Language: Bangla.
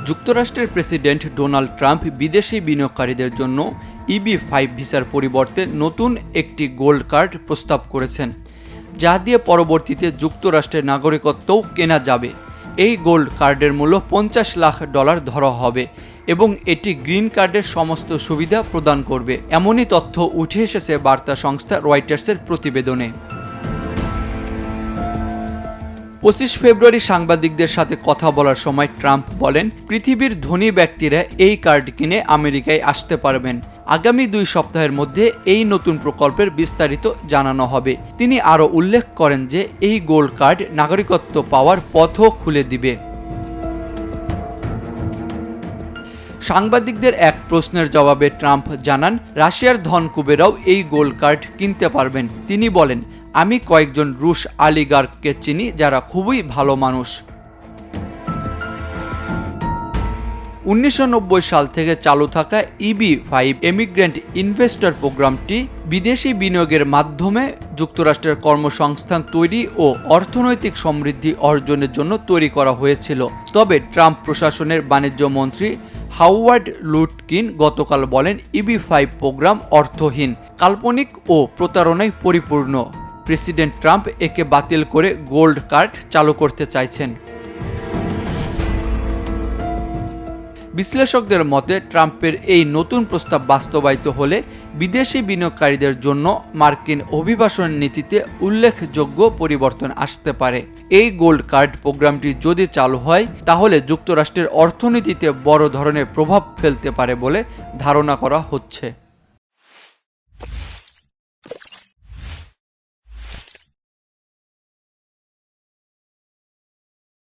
যুক্তরাষ্ট্রের প্রেসিডেন্ট ডোনাল্ড ট্রাম্প বিদেশি বিনিয়োগকারীদের জন্য EB-5 ভিসার পরিবর্তে নতুন একটি গোল্ড কার্ড প্রস্তাব করেছেন, যা দিয়ে পরবর্তীতে যুক্তরাষ্ট্রের নাগরিকত্বও কেনা যাবে। এই গোল্ড কার্ডের মূল্য $50 লাখ ধরা হবে এবং এটি গ্রিন কার্ডের সমস্ত সুবিধা প্রদান করবে, এমনই তথ্য উঠে এসেছে বার্তা সংস্থা রয়টার্সের প্রতিবেদনে। 25 ফেব্রুয়ারি সাংবাদিকদের সাথে কথা বলার সময় ট্রাম্প বলেন, পৃথিবীর ধনী ব্যক্তিরা এই কার্ড কিনে আমেরিকায় আসতে পারবেন। আগামী 2 সপ্তাহের মধ্যে এই নতুন প্রকল্পের বিস্তারিত জানানো হবে। তিনি আরও উল্লেখ করেন যে এই গোল্ড কার্ড নাগরিকত্ব পাওয়ার পথও খুলে দিবে। সাংবাদিকদের এক প্রশ্নের জবাবে ট্রাম্প জানান, রাশিয়ার ধনকুবেরাও এই গোল্ড কার্ড কিনতে পারবেন। তিনি বলেন, আমি কয়েকজন রুশ অলিগার্ককে চিনি যারা খুবই ভালো মানুষ। 1990 সাল থেকে চালু থাকা EB-5 এমিগ্রেন্ট ইনভেস্টর প্রোগ্রামটি বিদেশি বিনিয়োগের মাধ্যমে যুক্তরাষ্ট্রের কর্মসংস্থান তৈরি ও অর্থনৈতিক সমৃদ্ধি অর্জনের জন্য তৈরি করা হয়েছিল। তবে ট্রাম্প প্রশাসনের বাণিজ্য মন্ত্রী হাওয়ার্ড লুটকিন গতকাল বলেন, EB-5 প্রোগ্রাম অর্থহীন, কাল্পনিক ও প্রতারণায় পরিপূর্ণ। প্রেসিডেন্ট ট্রাম্প একে বাতিল করে গোল্ড কার্ড চালু করতে চাইছেন। বিশ্লেষকদের মতে, ট্রাম্পের এই নতুন প্রস্তাব বাস্তবায়িত হলে বিদেশি বিনিয়োগকারীদের জন্য মার্কিন অভিবাসন নীতিতে উল্লেখযোগ্য পরিবর্তন আসতে পারে। এই গোল্ড কার্ড প্রোগ্রামটি যদি চালু হয়, তাহলে যুক্তরাষ্ট্রের অর্থনীতিতে বড় ধরনের প্রভাব ফেলতে পারে বলে ধারণা করা হচ্ছে।